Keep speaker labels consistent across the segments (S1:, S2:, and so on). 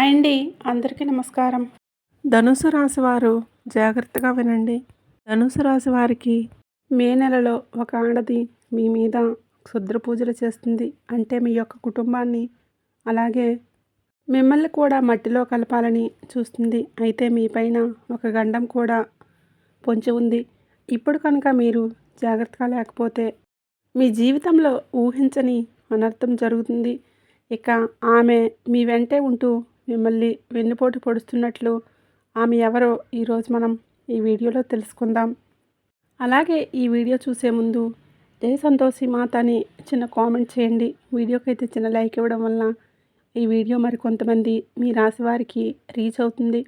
S1: Hi అండి. అందరికీ నమస్కారం. ధనుసు రాశి వారు జాగ్రత్తగా వినండి. ధనుసు రాశి వారికి మే నెలలో ఒక ఆడది మీ మీద క్షుద్ర పూజలు చేస్తుంది. అంటే మీ యొక్క కుటుంబాన్ని, అలాగే మిమ్మల్ని కూడా మట్టిలో కలపాలని చూస్తుంది. అయితే మీ పైన ఒక గండం కూడా పొంచి ఉంది. ఇప్పుడు కనుక మీరు జాగ్రత్తగా లేకపోతే మీ జీవితంలో ఊహించని అనర్థం జరుగుతుంది. ఇక ఆమె మీ వెంటే ఉంటూ మిమ్మల్ని వెన్నుపోటు పొడుస్తున్నట్లు ఆమె ఎవరో ఈరోజు మనం ఈ వీడియోలో తెలుసుకుందాం. అలాగే ఈ వీడియో చూసే ముందు జై సంతోషి మాత అని చిన్న కామెంట్ చేయండి. వీడియోకి అయితే చిన్న లైక్ ఇవ్వడం వల్ల ఈ వీడియో మరి కొంతమంది మీ రాశి వారికి రీచ్ అవుతుంది.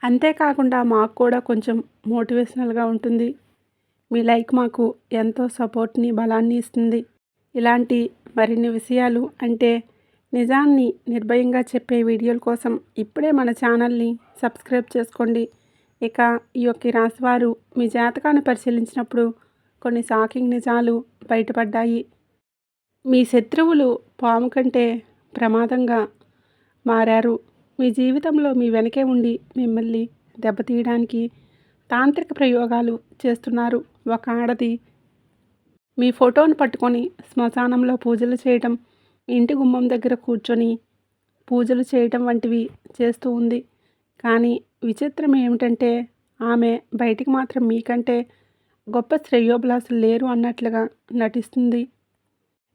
S1: అంతేకాకుండా మాకు కూడా కొంచెం మోటివేషనల్గా ఉంటుంది. మీ లైక్ మాకు ఎంతో సపోర్ట్ని, బలాన్ని ఇస్తుంది. ఇలాంటి మరిన్ని విషయాలు అంటే నిజాన్ని నిర్భయంగా చెప్పే వీడియోల కోసం ఇప్పుడే మన ఛానల్ని సబ్స్క్రైబ్ చేసుకోండి. ఇక ఈ యొక్క రాశివారు మీ జాతకాన్ని పరిశీలించినప్పుడు కొన్ని షాకింగ్ నిజాలు బయటపడ్డాయి. మీ శత్రువులు పాము కంటే ప్రమాదంగా మారారు. మీ జీవితంలో మీ వెనకే ఉండి మిమ్మల్ని దెబ్బతీయడానికి తాంత్రిక ప్రయోగాలు చేస్తున్నారు. ఒక ఆడది మీ ఫోటోను పట్టుకొని శ్మశానంలో పూజలు చేయటం, ఇంటి గుమ్మం దగ్గర కూర్చొని పూజలు చేయటం వంటివి చేస్తూ ఉంది. కానీ విచిత్రం ఏమిటంటే ఆమె బయటికి మాత్రం మీకంటే గొప్ప శ్రేయోభిలాషులు లేరు అన్నట్లుగా నటిస్తుంది.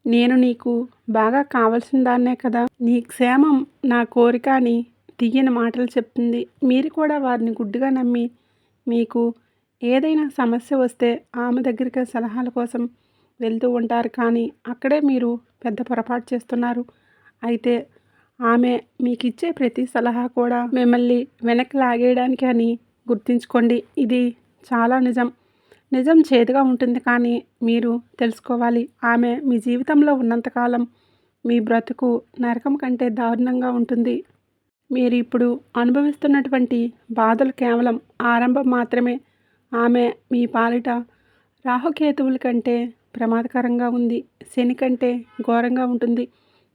S1: నేను నీకు బాగా కావలసిన దాన్నే కదా, నీ క్షేమం నా కోరిక అని తీయని మాటలు చెప్తుంది. మీరు కూడా వారిని గుడ్డిగా నమ్మి మీకు ఏదైనా సమస్య వస్తే ఆమె దగ్గరికి సలహాల కోసం వెళ్తూ ఉంటారు. కానీ అక్కడే మీరు పెద్ద పొరపాటు చేస్తున్నారు. అయితే ఆమె మీకు ఇచ్చే ప్రతి సలహా కూడా మిమ్మల్ని వెనక్కి లాగేయడానికి అని గుర్తుంచుకోండి. ఇది చాలా నిజం చేదుగా ఉంటుంది, కానీ మీరు తెలుసుకోవాలి. ఆమె మీ జీవితంలో ఉన్నంతకాలం మీ బ్రతుకు నరకం కంటే దారుణంగా ఉంటుంది. మీరు ఇప్పుడు అనుభవిస్తున్నటువంటి బాధలు కేవలం ఆరంభం మాత్రమే. ఆమె మీ పాలిట రాహుకేతువుల కంటే ప్రమాదకరంగా ఉంది. శని కంటే ఘోరంగా ఉంటుంది.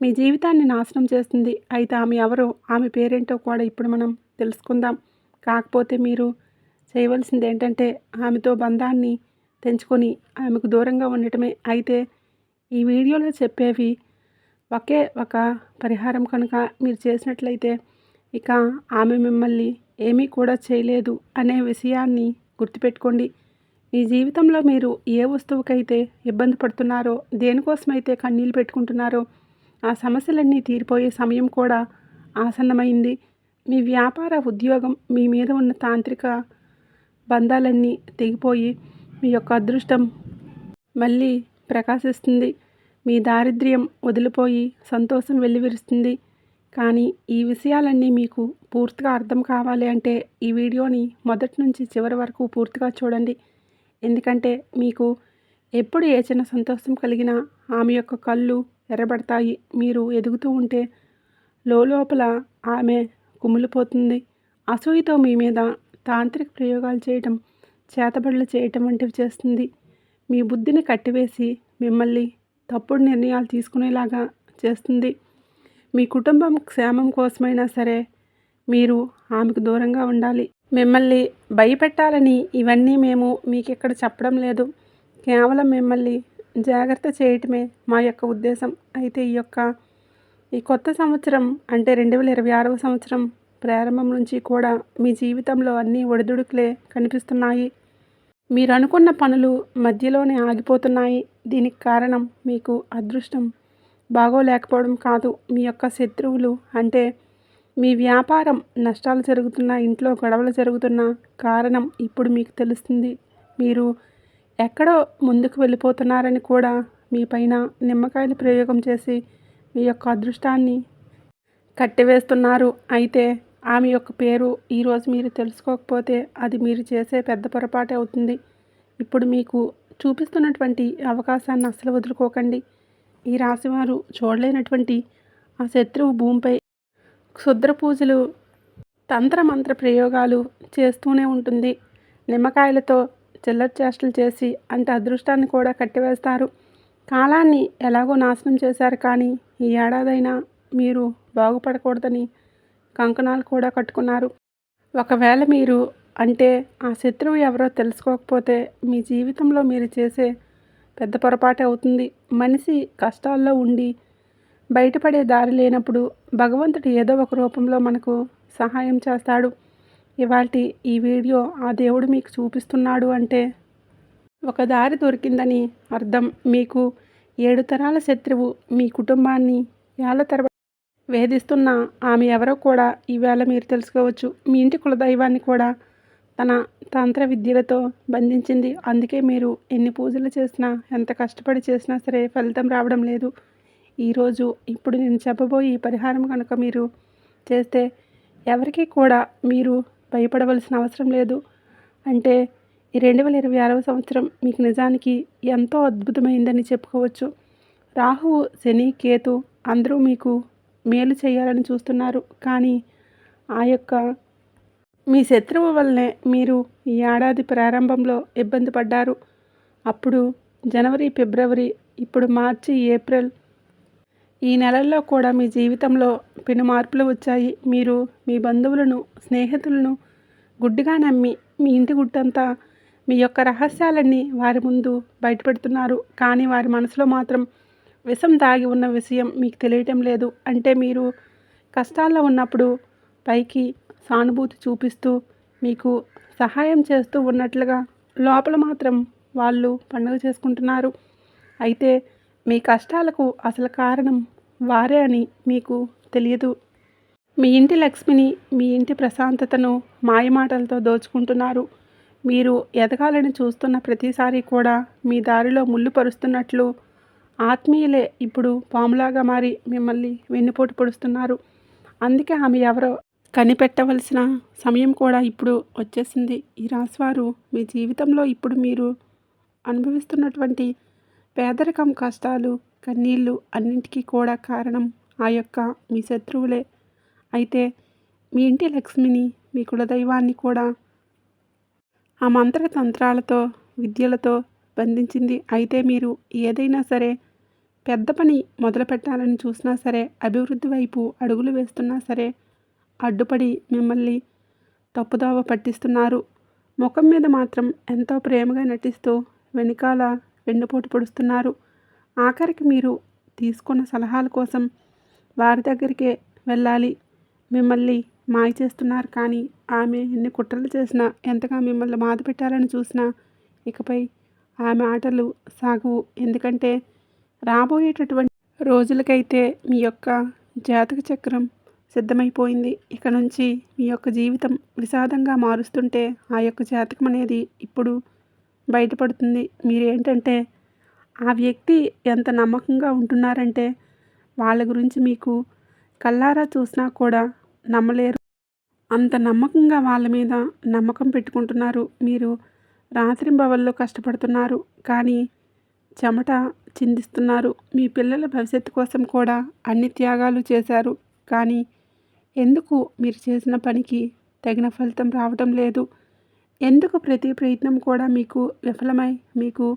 S1: మీ జీవితాన్ని నాశనం చేస్తుంది. అయితే ఆమె ఎవరో, ఆమె పేరేంటో కూడా ఇప్పుడు మనం తెలుసుకుందాం. కాకపోతే మీరు చేయవలసింది ఏంటంటే ఆమెతో బంధాన్ని తెంచుకొని ఆమెకు దూరంగా ఉండటమే. అయితే ఈ వీడియోలో చెప్పేవి ఒకే ఒక పరిహారం కనుక మీరు చేసినట్లయితే ఇక ఆమె మిమ్మల్ని ఏమీ కూడా చేయలేదు అనే విషయాన్ని గుర్తుపెట్టుకోండి. మీ జీవితంలో మీరు ఏ వస్తువుకైతే ఇబ్బంది పడుతున్నారో, దేనికోసమైతే కన్నీళ్ళు పెట్టుకుంటున్నారో ఆ సమస్యలన్నీ తీరిపోయే సమయం కూడా ఆసన్నమైంది. మీ వ్యాపార, ఉద్యోగం, మీ మీద ఉన్న తాంత్రిక బంధాలన్నీ తెగిపోయి మీ యొక్క అదృష్టం మళ్ళీ ప్రకాశిస్తుంది. మీ దారిద్ర్యం వదిలిపోయి సంతోషం వెల్లివిరుస్తుంది. కానీ ఈ విషయాలన్నీ మీకు పూర్తిగా అర్థం కావాలి అంటే ఈ వీడియోని మొదటి నుంచి చివరి వరకు పూర్తిగా చూడండి. ఎందుకంటే మీకు ఎప్పుడు ఏ చిన్న సంతోషం కలిగినా ఆమె యొక్క కళ్ళు ఎర్రబడతాయి. మీరు ఎదుగుతూ ఉంటే లోపల ఆమె కుమిలిపోతుంది. అసూయతో మీ మీద తాంత్రిక ప్రయోగాలు చేయటం, చేతబడులు చేయటం వంటివి చేస్తుంది. మీ బుద్ధిని కట్టివేసి మిమ్మల్ని తప్పుడు నిర్ణయాలు తీసుకునేలాగా చేస్తుంది. మీ కుటుంబం క్షేమం కోసమైనా సరే మీరు ఆమెకు దూరంగా ఉండాలి. మిమ్మల్ని భయపెట్టాలని ఇవన్నీ మేము మీకు ఇక్కడ చెప్పడం లేదు. కేవలం మిమ్మల్ని జాగ్రత్త చేయటమే మా యొక్క ఉద్దేశం. అయితే ఈ కొత్త సంవత్సరం అంటే 2026వ సంవత్సరం ప్రారంభం నుంచి కూడా మీ జీవితంలో అన్నీ ఒడిదుడుకులే కనిపిస్తున్నాయి. మీరు అనుకున్న పనులు మధ్యలోనే ఆగిపోతున్నాయి. దీనికి కారణం మీకు అదృష్టం బాగోలేకపోవడం కాదు, మీ యొక్క శత్రువులు. అంటే మీ వ్యాపారం నష్టాలు జరుగుతున్న, ఇంట్లో గొడవలు జరుగుతున్న కారణం ఇప్పుడు మీకు తెలుస్తుంది. మీరు ఎక్కడో ముందుకు వెళ్ళిపోతున్నారని కూడా మీ పైన నిమ్మకాయలు ప్రయోగం చేసి మీ యొక్క అదృష్టాన్ని కట్టివేస్తున్నారు. అయితే ఆమె యొక్క పేరు ఈరోజు మీరు తెలుసుకోకపోతే అది మీరు చేసే పెద్ద పొరపాటే అవుతుంది. ఇప్పుడు మీకు చూపిస్తున్నటువంటి అవకాశాన్ని అస్సలు వదులుకోకండి. ఈ రాశివారు చూడలేనటువంటి ఆ శత్రువు భూమిపై క్షుద్ర పూజలు, తంత్రమంత్ర ప్రయోగాలు చేస్తూనే ఉంటుంది. నిమ్మకాయలతో చిల్లర చేష్టలు చేసి అంటే అదృష్టాన్ని కూడా కట్టివేస్తారు. కాలాన్ని ఎలాగో నాశనం చేశారు, కానీ ఈ ఏడాదైనా మీరు బాగుపడకూడదని కంకణాలు కూడా కట్టుకున్నారు. ఒకవేళ మీరు అంటే ఆ శత్రువు ఎవరో తెలుసుకోకపోతే మీ జీవితంలో మీరు చేసే పెద్ద పొరపాటే అవుతుంది. మనిషి కష్టాల్లో ఉండి బయటపడే దారి లేనప్పుడు భగవంతుడు ఏదో ఒక రూపంలో మనకు సహాయం చేస్తాడు. ఇవాల్టి ఈ వీడియో ఆ దేవుడు మీకు చూపిస్తున్నాడు అంటే ఒక దారి దొరికిందని అర్థం. మీకు 7 తరాల శత్రువు మీ కుటుంబాన్ని ఏళ్ల తరబడి వేధిస్తున్న ఆమె ఎవరో కూడా ఈవేళ మీరు తెలుసుకోవచ్చు. మీ ఇంటి కులదైవాన్ని కూడా తన తంత్ర విద్యలతో బంధించింది. అందుకే మీరు ఎన్ని పూజలు చేసినా ఎంత కష్టపడి చేసినా సరే ఫలితం రావడం లేదు. ఈరోజు ఇప్పుడు నేను చెప్పబోయే ఈ పరిహారం కనుక మీరు చేస్తే ఎవరికీ కూడా మీరు భయపడవలసిన అవసరం లేదు. అంటే ఈ 2026వ సంవత్సరం మీకు నిజానికి ఎంతో అద్భుతమైందని చెప్పుకోవచ్చు. రాహువు, శని, కేతు అందరూ మీకు మేలు చేయాలని చూస్తున్నారు. కానీ ఆ యొక్క మీ శత్రువు వల్లనే మీరు ఈ ఏడాది ప్రారంభంలో ఇబ్బంది పడ్డారు. అప్పుడు జనవరి, ఫిబ్రవరి, ఇప్పుడు మార్చి, ఏప్రిల్ ఈ నెలల్లో కూడా మీ జీవితంలో పెను మార్పులు వచ్చాయి. మీరు మీ బంధువులను, స్నేహితులను గుడ్డిగా నమ్మి మీ ఇంటి గుట్టంతా మీ యొక్క రహస్యాలన్నీ వారి ముందు బయటపెడుతున్నారు. కానీ వారి మనసులో మాత్రం విషం దాగి ఉన్న విషయం మీకు తెలియటం లేదు. అంటే మీరు కష్టాల్లో ఉన్నప్పుడు పైకి సానుభూతి చూపిస్తూ మీకు సహాయం చేస్తూ ఉన్నట్లుగా లోపల మాత్రం వాళ్ళు పండుగ చేసుకుంటున్నారు. అయితే మీ కష్టాలకు అసలు కారణం వారే అని మీకు తెలియదు. మీ ఇంటి లక్ష్మిని, మీ ఇంటి ప్రశాంతతను మాయమాటలతో దోచుకుంటున్నారు. మీరు ఎదగాలని చూస్తున్న ప్రతిసారి కూడా మీ దారిలో ముళ్ళు పరుస్తున్నట్లు ఆత్మీయులే ఇప్పుడు పాములాగా మారి మిమ్మల్ని వెన్నుపోటు పొడుస్తున్నారు. అందుకే ఆమె ఎవరో కనిపెట్టవలసిన సమయం కూడా ఇప్పుడు వచ్చేసింది. ఈ రాశివారు మీ జీవితంలో ఇప్పుడు మీరు అనుభవిస్తున్నటువంటి పేదరికం, కష్టాలు, కన్నీళ్ళు అన్నింటికీ కూడా కారణం ఆ యొక్క మీ శత్రువులే. అయితే మీ ఇంటి లక్ష్మిని, మీ కులదైవాన్ని కూడా ఆ మంత్ర తంత్రాలతో, విద్యలతో బంధించింది. అయితే మీరు ఏదైనా సరే పెద్ద పని మొదలు పెట్టాలని చూసినా సరే, అభివృద్ధి వైపు అడుగులు వేస్తున్నా సరే అడ్డుపడి మిమ్మల్ని తప్పుదోవ పట్టిస్తున్నారు. ముఖం మీద మాత్రం ఎంతో ప్రేమగా నటిస్తూ వెనకాల వెన్నుపోటు పొడుస్తున్నారు. ఆఖరికి మీరు తీసుకున్న సలహాల కోసం వారి దగ్గరికే వెళ్ళాలి. మిమ్మల్ని మాయ చేస్తున్నారు. కానీ ఆమె ఎన్ని కుట్రలు చేసినా, ఎంతగా మిమ్మల్ని బాధ పెట్టాలని చూసినా ఇకపై ఆమె ఆటలు సాగవు. ఎందుకంటే రాబోయేటటువంటి రోజులకైతే మీ యొక్క జాతక చక్రం సిద్ధమైపోయింది. ఇక నుంచి మీ యొక్క జీవితం విషాదంగా మారుస్తుంటే ఆ యొక్క జాతకం అనేది ఇప్పుడు బయటపడుతుంది. మీరేంటంటే ఆ వ్యక్తి ఎంత నమ్మకంగా ఉంటున్నారంటే వాళ్ళ గురించి మీకు కళ్ళారా చూసినా కూడా నమ్మలేరు. అంత నమ్మకంగా వాళ్ళ మీద నమ్మకం పెట్టుకుంటున్నారు. మీరు రాత్రింబవళ్ళు కష్టపడుతున్నారు. కానీ చెమట చిందిస్తున్నారు. మీ పిల్లల భవిష్యత్తు కోసం కూడా అన్ని త్యాగాలు చేశారు. కానీ ఎందుకు మీరు చేసిన పనికి తగిన ఫలితం రావటం లేదు? ఎందుకు ప్రతి ప్రయత్నం కూడా మీకు విఫలమై మీకు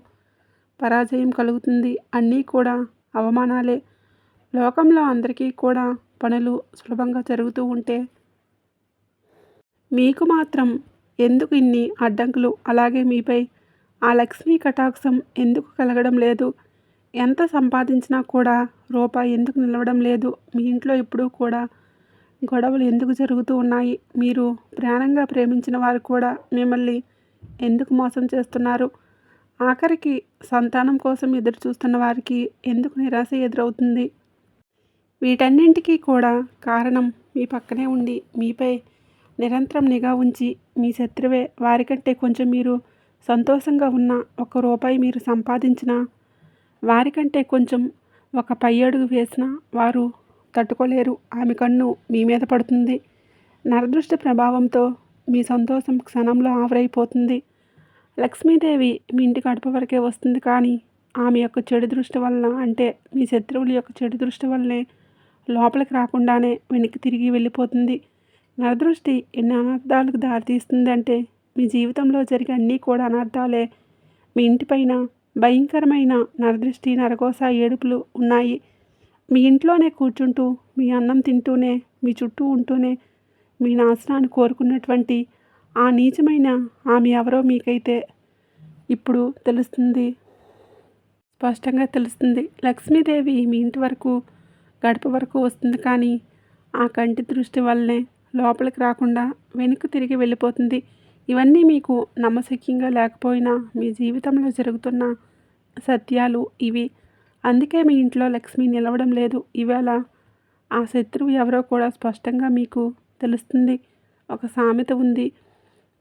S1: పరాజయం కలుగుతుంది? అన్నీ కూడా అవమానాలే. లోకంలో అందరికీ కూడా పనులు సులభంగా జరుగుతూ ఉంటే మీకు మాత్రం ఎందుకు ఇన్ని అడ్డంకులు? అలాగే మీపై ఆ లక్ష్మీ కటాక్షం ఎందుకు కలగడం లేదు? ఎంత సంపాదించినా కూడా రూపాయి ఎందుకు నిలవడం లేదు? మీ ఇంట్లో ఎప్పుడూ కూడా గొడవలు ఎందుకు జరుగుతూ ఉన్నాయి? మీరు ప్రాణంగా ప్రేమించిన వారు కూడా మిమ్మల్ని ఎందుకు మోసం చేస్తున్నారు? ఆఖరికి సంతానం కోసం ఎదురు చూస్తున్న వారికి ఎందుకు నిరాశ ఎదురవుతుంది? వీటన్నింటికీ కూడా కారణం మీ పక్కనే ఉండి మీపై నిరంతరం నిఘా ఉంచి మీ శత్రువే. వారికంటే కొంచెం మీరు సంతోషంగా ఉన్న ₹1 మీరు సంపాదించినా, వారికంటే కొంచెం ఒక పై అడుగు వేసినా వారు తట్టుకోలేరు. ఆమె కన్ను మీ మీద పడుతుంది. నరదృష్టి ప్రభావంతో మీ సంతోషం క్షణంలో ఆవిరైపోతుంది. లక్ష్మీదేవి మీ ఇంటి గడప వరకే వస్తుంది. కానీ ఆమె యొక్క చెడు దృష్టి వల్ల, అంటే మీ శత్రువుల యొక్క చెడు దృష్టి వల్లనే లోపలికి రాకుండానే వెనక్కి తిరిగి వెళ్ళిపోతుంది. నరదృష్టి ఎన్ని అనర్థాలకు దారితీస్తుంది అంటే మీ జీవితంలో జరిగే అన్నీ కూడా అనర్థాలే. మీ ఇంటిపైన భయంకరమైన నరదృష్టి, నరఘోష, ఏడుపులు ఉన్నాయి. మీ ఇంట్లోనే కూర్చుంటూ మీ అన్నం తింటూనే మీ చుట్టూ ఉంటూనే మీ నాశనాన్ని కోరుకున్నటువంటి ఆ నీచమైన ఆమె ఎవరో మీకైతే ఇప్పుడు తెలుస్తుంది, స్పష్టంగా తెలుస్తుంది. లక్ష్మీదేవి మీ ఇంటి వరకు గడప వరకు వస్తుంది, కానీ ఆ కంటి దృష్టి వల్లనే లోపలికి రాకుండా వెనక్కి తిరిగి వెళ్ళిపోతుంది. ఇవన్నీ మీకు నమ్మశక్యంగా లేకపోయినా మీ జీవితంలో జరుగుతున్న సత్యాలు ఇవి. అందుకే మీ ఇంట్లో లక్ష్మి నిలవడం లేదు. ఇవాళ ఆ శత్రువు ఎవరో కూడా స్పష్టంగా మీకు తెలుస్తుంది. ఒక సామెత ఉంది,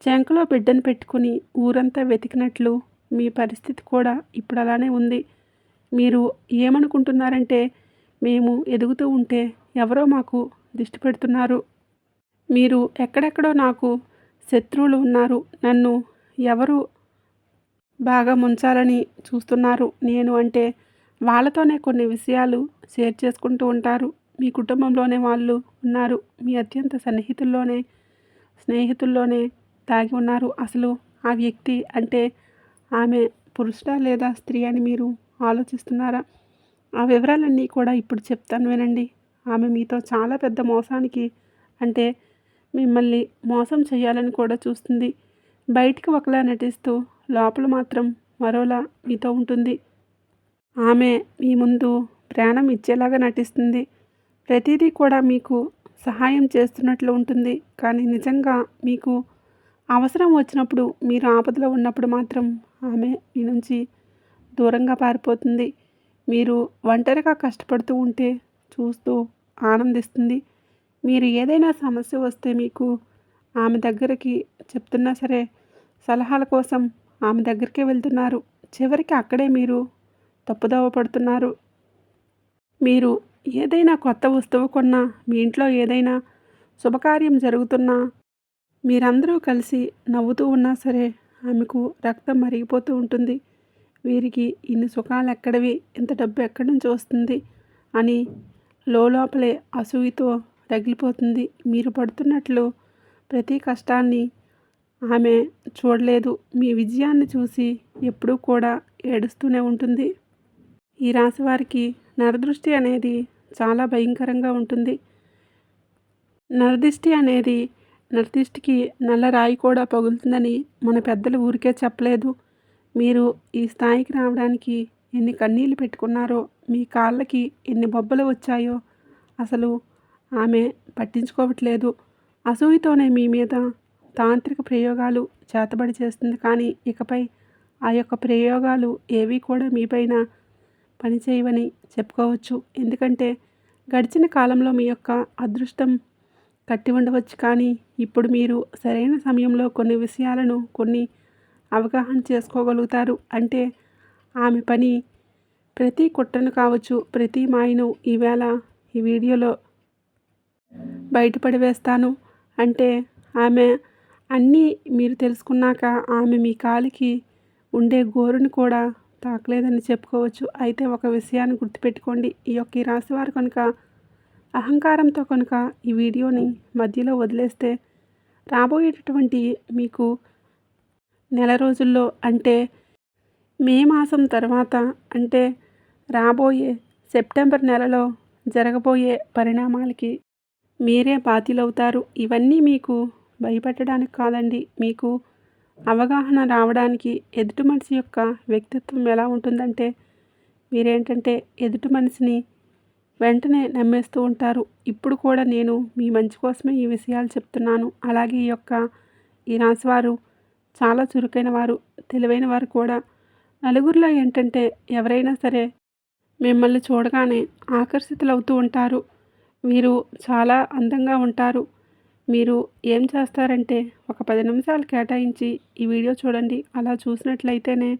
S1: చెంకలో బిడ్డను పెట్టుకుని ఊరంతా వెతికినట్లు మీ పరిస్థితి కూడా ఇప్పుడు అలానే ఉంది. మీరు ఏమనుకుంటున్నారంటే, మేము ఎదుగుతూ ఉంటే ఎవరో మాకు దిష్టి పెడుతున్నారు, మీరు ఎక్కడెక్కడో నాకు శత్రువులు ఉన్నారు, నన్ను ఎవరు బాగా ముంచాలని చూస్తున్నారు నేను అంటే వాళ్ళతోనే కొన్ని విషయాలు షేర్ చేసుకుంటూ ఉంటారు. మీ కుటుంబంలోనే వాళ్ళు ఉన్నారు, మీ అత్యంత స్నేహితుల్లోనే దాగి ఉన్నారు. అసలు ఆ వ్యక్తి అంటే ఆమె పురుషుడా లేదా స్త్రీ అని మీరు ఆలోచిస్తున్నారా? ఆ వివరాలన్నీ కూడా ఇప్పుడు చెప్తాను వినండి. ఆమె మీతో చాలా పెద్ద మోసానికి అంటే మిమ్మల్ని మోసం చేయాలని కూడా చూస్తుంది. బయటికి ఒకలా నటిస్తూ లోపల మాత్రం మరోలా మీతో ఉంటుంది. ఆమె మీ ముందు ప్రాణం ఇచ్చేలాగా నటిస్తుంది. ప్రతిదీ కూడా మీకు సహాయం చేస్తున్నట్లు ఉంటుంది, కానీ నిజంగా మీకు అవసరం వచ్చినప్పుడు, మీరు ఆపదలో ఉన్నప్పుడు మాత్రం ఆమె మీ నుంచి దూరంగా పారిపోతుంది. మీరు ఒంటరిగా కష్టపడుతూ ఉంటే చూస్తూ ఆనందిస్తుంది. మీరు ఏదైనా సమస్య వస్తే మీకు ఆమె దగ్గరికి చెప్తున్నా సరే, సలహాల కోసం ఆమె దగ్గరికే వెళ్తున్నారు. చివరికి అక్కడే మీరు తప్పుదోవ పడుతున్నారు. మీరు ఏదైనా కొత్త వస్తువు కొన్నా, మీ ఇంట్లో ఏదైనా శుభకార్యం జరుగుతున్నా, మీరందరూ కలిసి నవ్వుతూ ఉన్నా సరే ఆమెకు రక్తం మరిగిపోతూ ఉంటుంది. వీరికి ఇన్ని సుఖాలు ఎక్కడివి, ఇంత డబ్బు ఎక్కడి నుంచి వస్తుంది అని లోపలే అసూయతో రగిలిపోతుంది. మీరు పడుతున్నట్లు ప్రతి కష్టాన్ని ఆమె చూడలేదు. మీ విజయాన్ని చూసి ఎప్పుడూ కూడా ఏడుస్తూనే ఉంటుంది. ఈ రాశి వారికి నరదృష్టి అనేది చాలా భయంకరంగా ఉంటుంది. నరదిష్టికి నల్ల రాయి కూడా పగులుతుందని మన పెద్దలు ఊరికే చెప్పలేదు. మీరు ఈ స్థాయికి రావడానికి ఎన్ని కన్నీళ్లు పెట్టుకున్నారో, మీ కాళ్ళకి ఎన్ని బొబ్బలు వచ్చాయో అసలు ఆమె పట్టించుకోవట్లేదు. అసూయతోనే మీ మీద తాంత్రిక ప్రయోగాలు చేతబడి చేస్తుంది, కానీ ఇకపై ఆ యొక్క ప్రయోగాలు ఏవి కూడా మీపైన పనిచేయవని చెప్పుకోవచ్చు. ఎందుకంటే గడిచిన కాలంలో మీ యొక్క అదృష్టం కట్టి ఉండవచ్చు, కానీ ఇప్పుడు మీరు సరైన సమయంలో కొన్ని విషయాలను అవగాహన చేసుకోగలుగుతారు. అంటే ఆమె పని ప్రతి కుట్రను కావచ్చు, ప్రతి మాయను ఈవేళ ఈ వీడియోలో బయటపడి వేస్తాను. అంటే ఆమె అన్నీ మీరు తెలుసుకున్నాక ఆమె మీ కాలికి ఉండే గోరుని కూడా తాకలేదని చెప్పుకోవచ్చు. అయితే ఒక విషయాన్ని గుర్తుపెట్టుకోండి, ఈ రాశివారు కనుక అహంకారంతో కనుక ఈ వీడియోని మధ్యలో వదిలేస్తే రాబోయేటటువంటి మీకు నెల రోజుల్లో, అంటే మే మాసం తర్వాత, అంటే రాబోయే సెప్టెంబర్ నెలలో జరగబోయే పరిణామాలకి మీరే బాధ్యులవుతారు. ఇవన్నీ మీకు భయపెట్టడానికి కాదండి, మీకు అవగాహన రావడానికి. ఎదుటి మనిషి యొక్క వ్యక్తిత్వం ఎలా ఉంటుందంటే, మీరేంటంటే ఎదుటి మనిషిని వెంటనే నమ్మేస్తూ ఉంటారు. ఇప్పుడు కూడా నేను మీ మంచి కోసమే ఈ విషయాలు చెప్తున్నాను. అలాగే ఈ రాశివారు చాలా చురుకైన వారు, తెలివైన వారు కూడా. నలుగురిలో ఏంటంటే ఎవరైనా సరే మిమ్మల్ని చూడగానే ఆకర్షితులవుతూ ఉంటారు. మీరు చాలా అందంగా ఉంటారు. మీరు ఏం చేస్తారంటే ఒక 10 నిమిషాలు కేటాయించి ఈ వీడియో చూడండి. అలా చూసినట్లయితేనే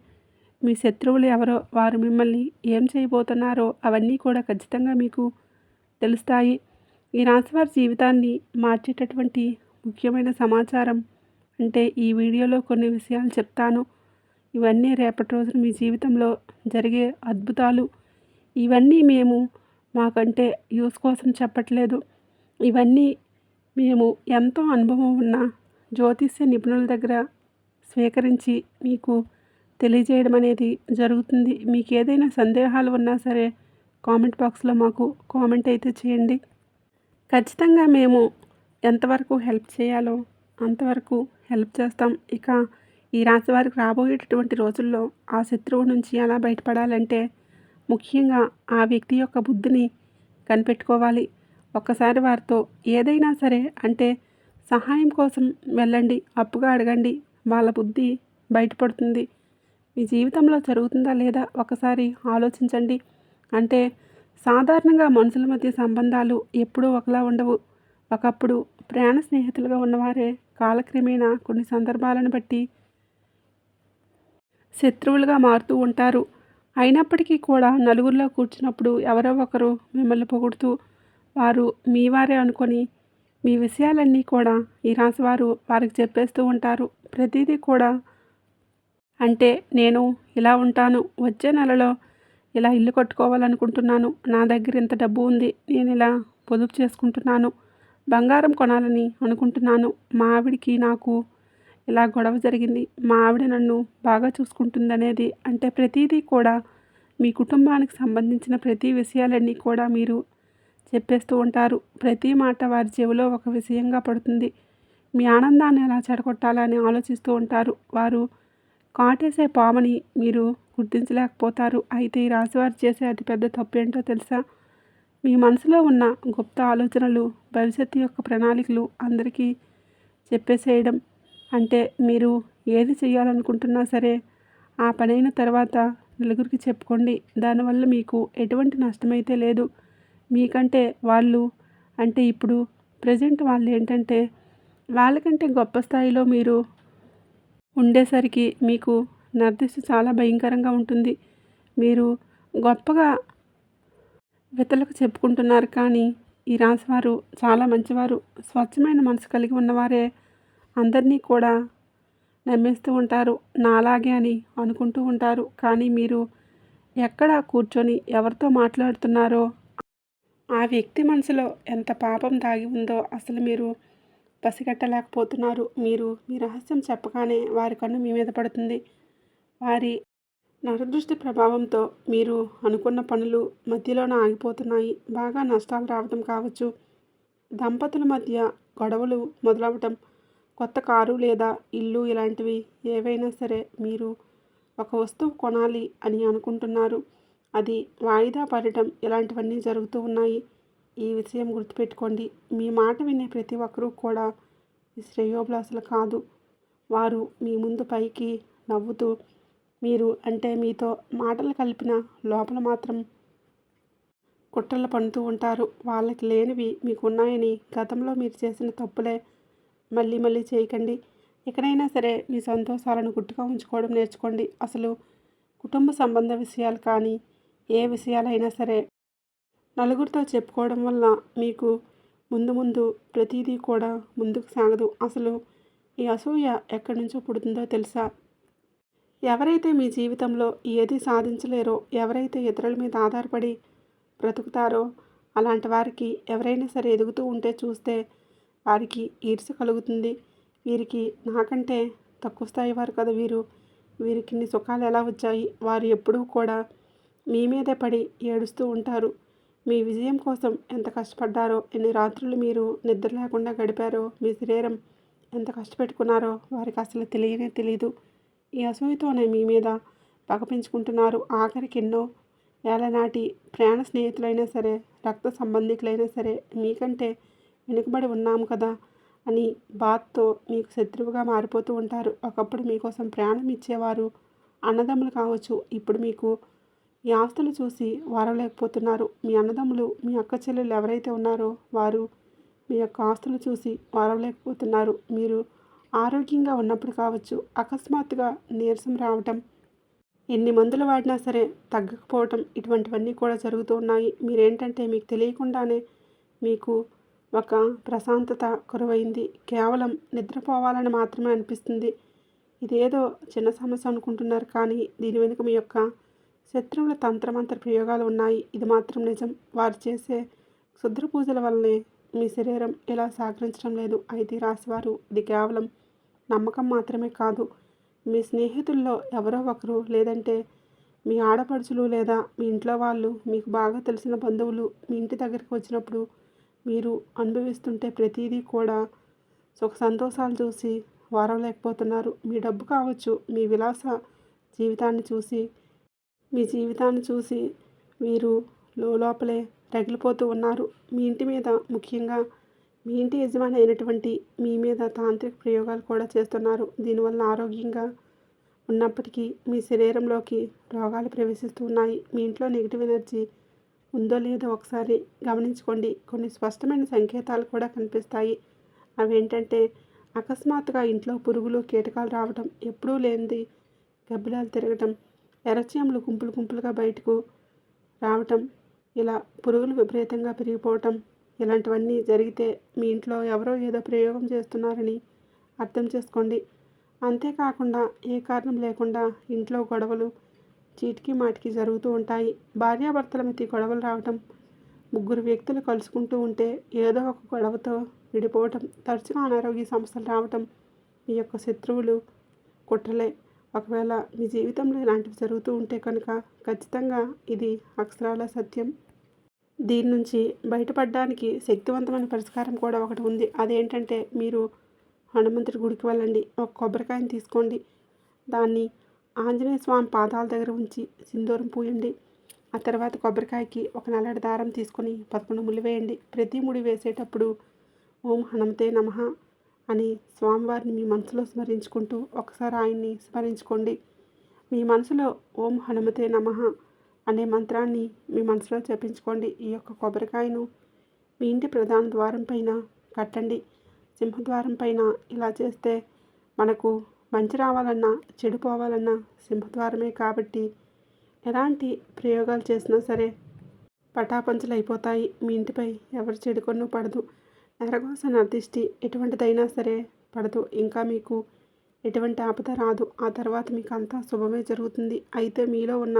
S1: మీ శత్రువులు ఎవరో, వారు మిమ్మల్ని ఏం చేయబోతున్నారో అవన్నీ కూడా ఖచ్చితంగా మీకు తెలుస్తాయి. ఈ రాశివారి జీవితాన్ని మార్చేటటువంటి ముఖ్యమైన సమాచారం అంటే ఈ వీడియోలో కొన్ని విషయాలు చెప్తాను. ఇవన్నీ రేపటి రోజున మీ జీవితంలో జరిగే అద్భుతాలు. ఇవన్నీ మేము మాకంటే యూస్ కోసం చెప్పట్లేదు. ఇవన్నీ మేము ఎంతో అనుభవం ఉన్న జ్యోతిష్య నిపుణుల దగ్గర స్వీకరించి మీకు తెలియజేయడం అనేది జరుగుతుంది. మీకు ఏదైనా సందేహాలు ఉన్నా సరే కామెంట్ బాక్స్లో మాకు కామెంట్ అయితే చేయండి. ఖచ్చితంగా మేము ఎంతవరకు హెల్ప్ చేయాలో అంతవరకు హెల్ప్ చేస్తాం. ఇక ఈ రాశి వారికి రాబోయేటటువంటి రోజుల్లో ఆ శత్రువు నుంచి ఎలా బయటపడాలంటే ముఖ్యంగా ఆ వ్యక్తి యొక్క బుద్ధిని కనిపెట్టుకోవాలి. ఒక్కసారి వారితో ఏదైనా సరే అంటే సహాయం కోసం వెళ్ళండి, అప్పుగా అడగండి. వాళ్ళ బుద్ధి బయటపడుతుంది. మీ జీవితంలో జరుగుతుందా లేదా ఒకసారి ఆలోచించండి. అంటే సాధారణంగా మనుషుల మధ్య సంబంధాలు ఎప్పుడూ ఒకలా ఉండవు. ఒకప్పుడు ప్రాణ స్నేహితులుగా ఉన్నవారే కాలక్రమేణా కొన్ని సందర్భాలను బట్టి శత్రువులుగా మారుతూ ఉంటారు. అయినప్పటికీ కూడా నలుగురిలో కూర్చున్నప్పుడు ఎవరో ఒకరు మిమ్మల్ని పొగుడుతూ వారు మీ వారే అనుకొని మీ విషయాలన్నీ కూడా ఈ రాశివారు వారికి చెప్పేస్తూ ఉంటారు. ప్రతిదీ కూడా అంటే నేను ఇలా ఉంటాను, వచ్చే నెలలో ఇలా ఇల్లు కట్టుకోవాలనుకుంటున్నాను, నా దగ్గర ఇంత డబ్బు ఉంది, నేను ఇలా పొదుపు చేసుకుంటున్నాను, బంగారం కొనాలని అనుకుంటున్నాను, మా ఆవిడికి నాకు ఇలా గొడవ జరిగింది, మా ఆవిడ నన్ను బాగా చూసుకుంటుందనేది అంటే ప్రతిదీ కూడా మీ కుటుంబానికి సంబంధించిన ప్రతి విషయాలన్నీ కూడా మీరు చెప్పేస్తూ ఉంటారు. ప్రతి మాట వారి చెవిలో ఒక విషయంగా పడుతుంది. మీ ఆనందాన్ని ఎలా చెడగొట్టాలని ఆలోచిస్తూ ఉంటారు. వారు కాటేసే పాముని మీరు గుర్తించలేకపోతారు. అయితే ఈ రాశివారు చేసే అతిపెద్ద తప్పు ఏంటో తెలుసా? మీ మనసులో ఉన్న గుప్త ఆలోచనలు, భవిష్యత్తు యొక్క ప్రణాళికలు అందరికీ చెప్పేసేయడం. అంటే మీరు ఏది చేయాలనుకుంటున్నా సరే ఆ పనైన తర్వాత నలుగురికి చెప్పుకోండి. దానివల్ల మీకు ఎటువంటి నష్టమైతే లేదు. మీకంటే వాళ్ళు అంటే ఇప్పుడు ప్రజెంట్ వాళ్ళు ఏంటంటే వాళ్ళకంటే గొప్ప స్థాయిలో మీరు ఉండేసరికి మీకు నిర్దిష్ట చాలా భయంకరంగా ఉంటుంది. మీరు గొప్పగా ఇతరులకు చెప్పుకుంటున్నారు కానీ ఈ రాశివారు చాలా మంచివారు. స్వచ్ఛమైన మనసు కలిగి ఉన్నవారే అందరినీ కూడా నమ్మేస్తూ ఉంటారు. నాలాగే అని అనుకుంటూ ఉంటారు. కానీ మీరు ఎక్కడ కూర్చొని ఎవరితో మాట్లాడుతున్నారో ఆ వ్యక్తి మనసులో ఎంత పాపం దాగి ఉందో అసలు మీరు పసిగట్టలేకపోతున్నారు. మీరు మీ రహస్యం చెప్పగానే వారి కన్ను మీ మీద పడుతుంది. వారి నరదృష్టి ప్రభావంతో మీరు అనుకున్న పనులు మధ్యలోనే ఆగిపోతున్నాయి. బాగా నష్టాలు రావటం కావచ్చు, దంపతుల మధ్య గొడవలు మొదలవటం, కొత్త కారు లేదా ఇల్లు ఇలాంటివి ఏవైనా సరే మీరు ఒక వస్తువు కొనాలి అని అనుకుంటున్నారు. అది వాయిదా పడటం ఇలాంటివన్నీ జరుగుతూ ఉన్నాయి. ఈ విషయం గుర్తుపెట్టుకోండి. మీ మాట వినే ప్రతి ఒక్కరూ కూడా ఈ శ్రేయోభిలాషులు కాదు. వారు మీ ముందు పైకి నవ్వుతూ మీరు అంటే మీతో మాటలు కలిపిన లోపల మాత్రం కుట్రలు పన్నుతూ ఉంటారు. వాళ్ళకి లేనివి మీకున్నాయని గతంలో మీరు చేసిన తప్పులే మళ్ళీ మళ్ళీ చేయకండి. ఎక్కడైనా సరే మీ సంతోషాలను గుట్టుగా ఉంచుకోవడం నేర్చుకోండి. అసలు కుటుంబ సంబంధ విషయాలు కానీ ఏ విషయాలైనా సరే నలుగురితో చెప్పుకోవడం వల్ల మీకు ముందు ముందు ప్రతిదీ కూడా ముందుకు సాగదు. అసలు ఈ అసూయ ఎక్కడి నుంచో పుడుతుందో తెలుసా? ఎవరైతే మీ జీవితంలో ఏది సాధించలేరో, ఎవరైతే ఇతరుల మీద ఆధారపడి బ్రతుకుతారో అలాంటి వారికి ఎవరైనా సరే ఎదుగుతూ ఉంటే చూస్తే వారికి ఈర్ష్య కలుగుతుంది. వీరికి నాకంటే తక్కువ స్థాయి వారు కదా వీరికి ఇన్ని సుఖాలు ఎలా వచ్చాయి? వారు ఎప్పుడూ కూడా మీ మీదే పడి ఏడుస్తూ ఉంటారు. మీ విజయం కోసం ఎంత కష్టపడ్డారో, ఎన్ని రాత్రులు మీరు నిద్ర లేకుండా గడిపారో, మీ శరీరం ఎంత కష్టపెట్టుకున్నారో వారికి అసలు తెలియనే తెలియదు. ఈ అసూయతోనే మీ మీద పగ పెంచుకుంటున్నారు. ఆఖరికి ఎన్నో ఏళ్ళనాటి ప్రాణ స్నేహితులైనా సరే, రక్త సంబంధికులైనా సరే మీకంటే వెనుకబడి ఉన్నాము కదా అని బాధతో మీకు శత్రువుగా మారిపోతూ ఉంటారు. ఒకప్పుడు మీకోసం ప్రాణం ఇచ్చేవారు అన్నదమ్ములు కావచ్చు. ఇప్పుడు మీకు ఈ ఆస్తులు చూసి వారలేకపోతున్నారు. మీ అన్నదమ్ములు, మీ అక్క చెల్లెలు ఎవరైతే ఉన్నారో వారు మీ యొక్క ఆస్తులు చూసి వారలేకపోతున్నారు. మీరు ఆరోగ్యంగా ఉన్నప్పుడు కావచ్చు, అకస్మాత్తుగా నీరసం రావటం, ఎన్ని మందులు వాడినా సరే తగ్గకపోవటం ఇటువంటివన్నీ కూడా జరుగుతూ ఉన్నాయి. మీరేంటంటే మీకు తెలియకుండానే మీకు ఒక ప్రశాంతత కరువైంది. కేవలం నిద్రపోవాలని మాత్రమే అనిపిస్తుంది. ఇదేదో చిన్న సమస్య అనుకుంటున్నారు కానీ దీని వెనుక మీ యొక్క శత్రువుల తంత్రమంత్ర ప్రయోగాలు ఉన్నాయి. ఇది మాత్రం నిజం. వారు చేసే క్షుద్ర పూజల వల్లనే మీ శరీరం ఇలా సహకరించడం లేదు. అయితే రాశివారు ఇది కేవలం నమ్మకం మాత్రమే కాదు. మీ స్నేహితుల్లో ఎవరో ఒకరు లేదంటే మీ ఆడపడుచులు లేదా మీ ఇంట్లో వాళ్ళు మీకు బాగా తెలిసిన బంధువులు మీ ఇంటి దగ్గరికి వచ్చినప్పుడు మీరు అనుభవిస్తుంటే ప్రతిదీ కూడా సుఖ సంతోషాలు చూసి వారవలేకపోతున్నారు. మీ డబ్బు కావచ్చు, మీ విలాస జీవితాన్ని చూసి మీ జీవితాన్ని చూసి మీరు లోపలే రగిలిపోతూ ఉన్నారు. మీ ఇంటి మీద, ముఖ్యంగా మీ ఇంటి యజమాని అయినటువంటి మీ మీద తాంత్రిక ప్రయోగాలు కూడా చేస్తున్నారు. దీనివల్ల ఆరోగ్యంగా ఉన్నప్పటికీ మీ శరీరంలోకి రోగాలు ప్రవేశిస్తూ ఉన్నాయి. మీ ఇంట్లో నెగిటివ్ ఎనర్జీ ఉందో లేదో ఒకసారి గమనించుకోండి. కొన్ని స్పష్టమైన సంకేతాలు కూడా కనిపిస్తాయి. అవేంటంటే అకస్మాత్తుగా ఇంట్లో పురుగులు, కీటకాలు రావటం, ఎప్పుడూ లేనిది గబ్బిలాలు తిరగటం, ఎర్రచీమలు గుంపులు గుంపులుగా బయటకు రావటం, ఇలా పురుగులు విపరీతంగా పెరిగిపోవటం, ఇలాంటివన్నీ జరిగితే మీ ఇంట్లో ఎవరో ఏదో ప్రయోగం చేస్తున్నారని అర్థం చేసుకోండి. అంతేకాకుండా ఏ కారణం లేకుండా ఇంట్లో గొడవలు చీటికి మాటికి జరుగుతూ ఉంటాయి. భార్యాభర్తల మధ్య గొడవలు రావటం, ముగ్గురు వ్యక్తులు కలుసుకుంటూ ఉంటే ఏదో ఒక గొడవతో విడిపోవటం, తరచుగా అనారోగ్య సమస్యలు రావటం మీ యొక్క శత్రువులు కుట్రలే. ఒకవేళ మీ జీవితంలో ఇలాంటివి జరుగుతూ ఉంటే కనుక ఖచ్చితంగా ఇది అక్షరాల సత్యం. దీని నుంచి బయటపడడానికి శక్తివంతమైన పరిష్కారం కూడా ఒకటి ఉంది. అదేంటంటే మీరు హనుమంతుడి గుడికి వెళ్ళండి. ఒక కొబ్బరికాయని తీసుకోండి. దాన్ని ఆంజనేయ స్వామి పాదాల దగ్గర ఉంచి సింధూరం పూయండి. ఆ తర్వాత కొబ్బరికాయకి ఒక నల్లటి దారం తీసుకొని 11 ముళ్ళు వేయండి. ప్రతి ముడి వేసేటప్పుడు ఓం హనుమతే నమః అని స్వామివారిని మీ మనసులో స్మరించుకుంటూ ఒకసారి ఆయన్ని స్మరించుకోండి. మీ మనసులో ఓం హనుమతే నమః అనే మంత్రాన్ని మీ మనసులో జపించుకోండి. ఈ యొక్క కొబ్బరికాయను మీ ఇంటి ప్రధాన ద్వారం పైన కట్టండి. సింహద్వారం పైన ఇలా చేస్తే మనకు మంచి రావాలన్నా చెడు పోవాలన్నా సింహద్వారమే కాబట్టి ఎలాంటి ప్రయోగాలు చేసినా సరే పటాపంచలు అయిపోతాయి. మీ ఇంటిపై ఎవరి చెడు కొన్ను పడదు. నరఘోష, నరదిష్టి ఎటువంటిదైనా సరే పడదు. ఇంకా మీకు ఎటువంటి ఆపద రాదు. ఆ తర్వాత మీకు అంతా శుభమే జరుగుతుంది. అయితే మీలో ఉన్న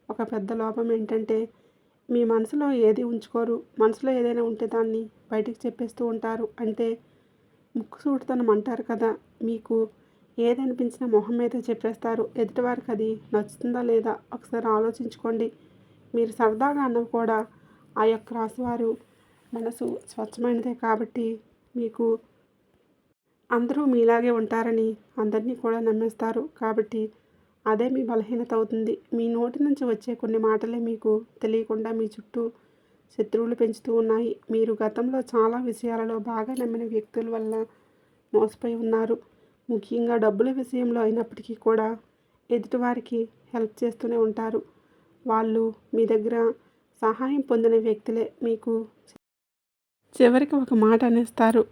S1: ఒక పెద్ద లోపం ఏంటంటే మీ మనసులో ఏది ఉంచుకోరు. మనసులో ఏదైనా ఉంటే దాన్ని బయటికి చెప్పేస్తూ ఉంటారు. అంటే ముక్కుసూటితనం అంటారు కదా. మీకు ఏది అనిపించినా మొహం మీద చెప్పేస్తారు. ఎదుటివారికి అది నచ్చుతుందా లేదా ఒకసారి ఆలోచించుకోండి. మీరు సరదాగా అన్నవి కూడా ఆ యొక్క రాశివారు మనసు స్వచ్ఛమైనదే కాబట్టి మీకు అందరూ మీలాగే ఉంటారని అందరినీ కూడా నమ్మేస్తారు. కాబట్టి అదే మీ బలహీనత అవుతుంది. మీ నోటి నుంచి వచ్చే కొన్ని మాటలే మీకు తెలియకుండా మీ చుట్టూ శత్రువులు పెంచుతూ ఉన్నాయి. మీరు గతంలో చాలా విషయాలలో బాగా నమ్మిన వ్యక్తుల వల్ల మోసపోయి ఉన్నారు. ముఖ్యంగా డబ్బుల విషయంలో అయినప్పటికీ కూడా ఎదుటివారికి హెల్ప్ చేస్తూనే ఉంటారు. వాళ్ళు మీ దగ్గర సహాయం పొందిన వ్యక్తులే మీకు చివరికి ఒక మాట అనేస్తారు.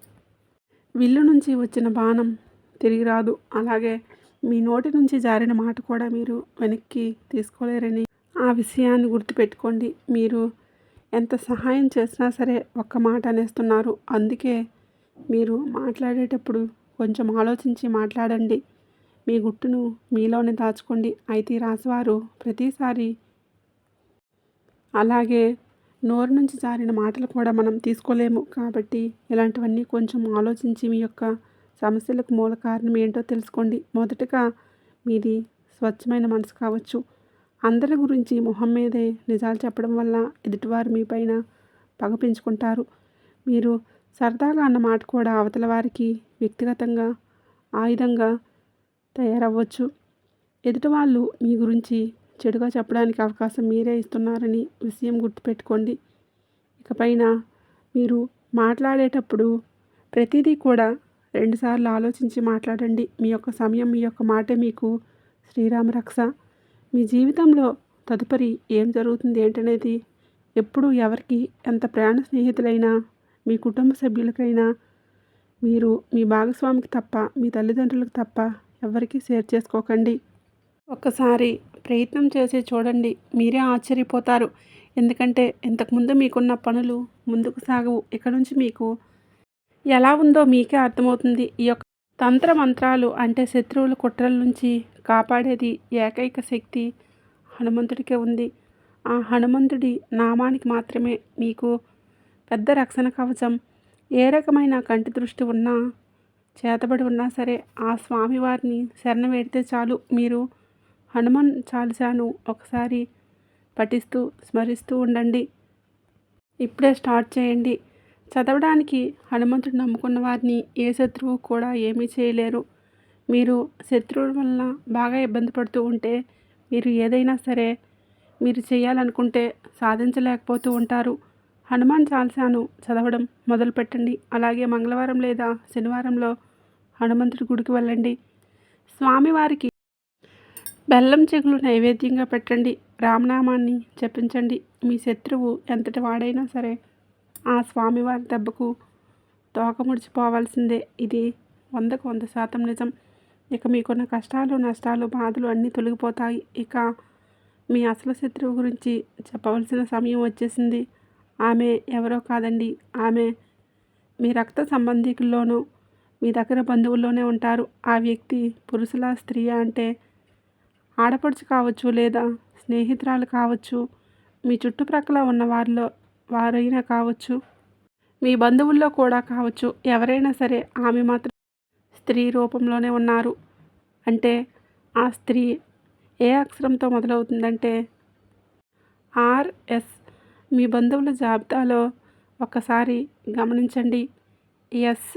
S1: విల్లు నుంచి వచ్చిన బాణం తిరిగి రాదు. అలాగే మీ నోటి నుంచి జారిన మాట కూడా మీరు వెనక్కి తీసుకోలేరని ఆ విషయాన్ని గుర్తుపెట్టుకోండి. మీరు ఎంత సహాయం చేసినా సరే ఒక్క మాట అనేస్తున్నారు. అందుకే మీరు మాట్లాడేటప్పుడు కొంచెం ఆలోచించి మాట్లాడండి. మీ గుట్టును మీలోనే దాచుకోండి. అయితే ఈ రాశివారు ప్రతిసారి అలాగే నోరు నుంచి జారిన మాటలు కూడా మనం తీసుకోలేము. కాబట్టి ఇలాంటివన్నీ కొంచెం ఆలోచించి మీ యొక్క సమస్యలకు మూల కారణం ఏంటో తెలుసుకోండి. మొదటగా మీది స్వచ్ఛమైన మనసు కావచ్చు. అందరి గురించి మొహం మీదే నిజాలు చెప్పడం వల్ల ఎదుటివారు మీ పైన పగ పెంచుకుంటారు. మీరు సరదాగా అన్న మాట కూడా అవతల వారికి వ్యక్తిగతంగా ఆయుధంగా తయారవ్వచ్చు. ఎదుటివాళ్ళు మీ గురించి చెడుగా చెప్పడానికి అవకాశం మీరే ఇస్తున్నారని విషయం గుర్తుపెట్టుకోండి. ఇకపైన మీరు మాట్లాడేటప్పుడు ప్రతిదీ కూడా 2 సార్లు ఆలోచించి మాట్లాడండి. మీ యొక్క సమయం, మీ యొక్క మాటే మీకు శ్రీరామ రక్ష. మీ జీవితంలో తదుపరి ఏం జరుగుతుంది ఏంటనేది ఎప్పుడు ఎవరికి ఎంత ప్రాణ స్నేహితులైనా మీ కుటుంబ సభ్యులకైనా మీరు మీ భాగస్వామికి తప్ప, మీ తల్లిదండ్రులకు తప్ప ఎవరికీ షేర్ చేసుకోకండి. ఒక్కసారి ప్రయత్నం చేసి చూడండి. మీరే ఆశ్చర్యపోతారు. ఎందుకంటే ఇంతకుముందు మీకున్న పనులు ముందుకు సాగవు. ఇక నుంచి మీకు ఎలా ఉందో మీకే అర్థమవుతుంది. ఈ యొక్క తంత్ర మంత్రాలు అంటే శత్రువుల కుట్రల నుంచి కాపాడేది ఏకైక శక్తి హనుమంతుడికే ఉంది. ఆ హనుమంతుడి నామానికి మాత్రమే మీకు పెద్ద రక్షణ కవచం. ఏ రకమైన కంటి దృష్టి ఉన్నా, చేతబడి ఉన్నా సరే ఆ స్వామివారిని శరణ వేడితే చాలు. మీరు హనుమాన్ చాలీసాను ఒకసారి పఠిస్తూ స్మరిస్తూ ఉండండి. ఇప్పుడే స్టార్ట్ చేయండి. చదవడానికి హనుమంతుడు నమ్ముకున్న వారిని ఏ శత్రువు కూడా ఏమీ చేయలేరు. మీరు శత్రువుల వలన బాగా ఇబ్బంది పడుతూ ఉంటే మీరు ఏదైనా సరే మీరు చేయాలనుకుంటే సాధించలేకపోతూ ఉంటారు. హనుమాన్ చాలీసాను చదవడం మొదలుపెట్టండి. అలాగే మంగళవారం లేదా శనివారంలో హనుమంతుడి గుడికి వెళ్ళండి. స్వామివారికి బెల్లం చెగులు నైవేద్యంగా పెట్టండి. రామనామాన్ని జపించండి. మీ శత్రువు ఎంతటి వాడైనా సరే ఆ స్వామివారి దెబ్బకు తోక ముడిచిపోవాల్సిందే. ఇది 100% నిజం. ఇక మీకున్న కష్టాలు, నష్టాలు, బాధలు అన్నీ తొలగిపోతాయి. ఇక మీ అసలు శత్రువు గురించి చెప్పవలసిన సమయం వచ్చేసింది. ఆమె ఎవరో కాదండి. ఆమె మీ రక్త సంబంధికుల్లోనూ మీ దగ్గర బంధువుల్లోనే ఉంటారు. ఆ వ్యక్తి పురుషులా స్త్రీయా అంటే ఆడపడుచు కావచ్చు, లేదా స్నేహితురాలు కావచ్చు, మీ చుట్టుప్రక్కల ఉన్న వారిలో వారైనా కావచ్చు, మీ బంధువుల్లో కూడా కావచ్చు. ఎవరైనా సరే ఆమె మాత్రం స్త్రీ రూపంలోనే ఉన్నారు. అంటే ఆ స్త్రీ ఏ అక్షరంతో మొదలవుతుందంటే RS. మీ బంధువుల జాబితాలో ఒక్కసారి గమనించండి. ఎస్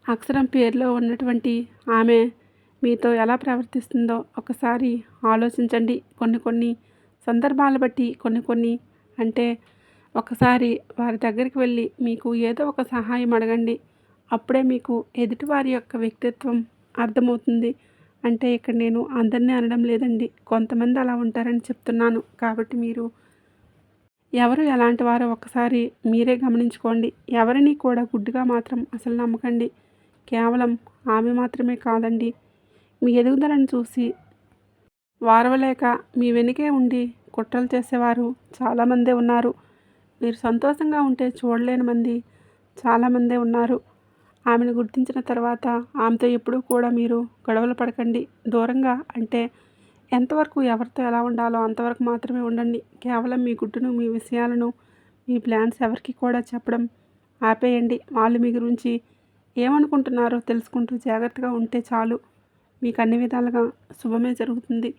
S1: అక్షరం పేరులో ఉన్నటువంటి ఆమె మీతో ఎలా ప్రవర్తిస్తుందో ఒకసారి ఆలోచించండి. కొన్ని సందర్భాలు బట్టి కొన్ని అంటే ఒకసారి వారి దగ్గరికి వెళ్ళి మీకు ఏదో ఒక సహాయం అడగండి. అప్పుడే మీకు ఎదుటివారి యొక్క వ్యక్తిత్వం అర్థమవుతుంది. అంటే ఇక్కడ నేను అందరినీ అనడం లేదండి, కొంతమంది అలా ఉంటారని చెప్తున్నాను. కాబట్టి మీరు ఎవరు ఎలాంటి వారో ఒకసారి మీరే గమనించుకోండి. ఎవరిని కూడా గుడ్డిగా మాత్రం అసలు నమ్మకండి. కేవలం ఆమె మాత్రమే కాదండి, మీ ఎదుగుదలను చూసి వారవలేక మీ వెనుకే ఉండి కుట్రలు చేసేవారు చాలామందే ఉన్నారు. మీరు సంతోషంగా ఉంటే చూడలేని మంది చాలామందే ఉన్నారు. ఆమెను గుర్తించిన తర్వాత ఆమెతో ఎప్పుడూ కూడా మీరు గొడవలు పడకండి. దూరంగా అంటే ఎంతవరకు ఎవరితో ఎలా ఉండాలో అంతవరకు మాత్రమే ఉండండి. కేవలం మీ గుట్టును, మీ విషయాలను, మీ ప్లాన్స్ ఎవరికి కూడా చెప్పడం ఆపేయండి. వాళ్ళు మీ గురించి ఏమనుకుంటున్నారో తెలుసుకుంటూ జాగ్రత్తగా ఉంటే చాలు. మీకు అన్ని విధాలుగా శుభమే జరుగుతుంది.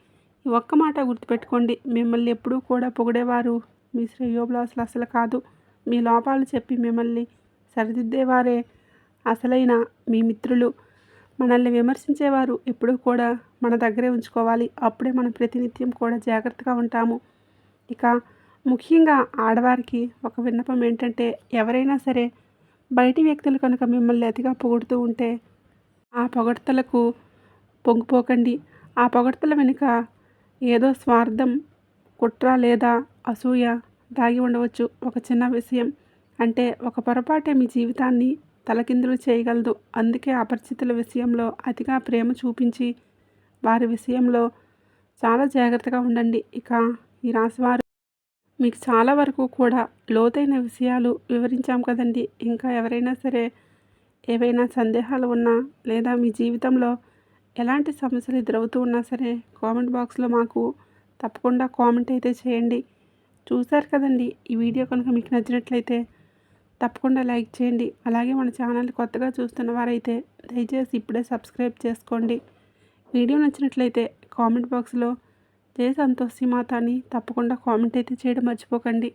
S1: ఈ ఒక్క మాట గుర్తుపెట్టుకోండి. మిమ్మల్ని ఎప్పుడూ కూడా పొగిడేవారు మీ శ్రేయోభిలాషులు అసలు కాదు. మీ లోపాలు చెప్పి మిమ్మల్ని సరిదిద్దేవారే అసలైన మీ మిత్రులు. మనల్ని విమర్శించేవారు ఎప్పుడూ కూడా మన దగ్గరే ఉంచుకోవాలి. అప్పుడే మనం ప్రతినిత్యం కూడా జాగ్రత్తగా ఉంటాము. ఇక ముఖ్యంగా ఆడవారికి ఒక విన్నపం ఏంటంటే, ఎవరైనా సరే బయటి వ్యక్తులు కనుక మిమ్మల్ని అతిగా పొగుడుతూ ఉంటే ఆ పొగడ్తలకు పొంగిపోకండి. ఆ పొగడ్తల వెనుక ఏదో స్వార్థం, కుట్ర లేదా అసూయ దాగి ఉండవచ్చు. ఒక చిన్న విషయం అంటే ఒక పొరపాటే మీ జీవితాన్ని తలకిందులు చేయగలదు. అందుకే అపరిచితుల విషయంలో అతిగా ప్రేమ చూపించి వారి విషయంలో చాలా జాగ్రత్తగా ఉండండి. ఇక ఈ రాశివారు మీకు చాలా వరకు కూడా లోతైన విషయాలు వివరించాం కదండి. ఇంకా ఎవరైనా సరే ఏవైనా సందేహాలు ఉన్నా లేదా మీ జీవితంలో ఎలాంటి సమస్యలు ఎదురవుతూ ఉన్నా సరే కామెంట్ బాక్స్లో మాకు తప్పకుండా కామెంట్ అయితే చేయండి. చూశారు కదండి, ఈ వీడియో కనుక మీకు నచ్చినట్లయితే తప్పకుండా లైక్ చేయండి. అలాగే మన ఛానల్ కొత్తగా చూస్తున్న వారైతే దయచేసి ఇప్పుడే సబ్స్క్రైబ్ చేసుకోండి. వీడియో నచ్చినట్లయితే కామెంట్ బాక్స్లో జై సంతోషి మాత అని తప్పకుండా కామెంట్ అయితే చేయడం మర్చిపోకండి.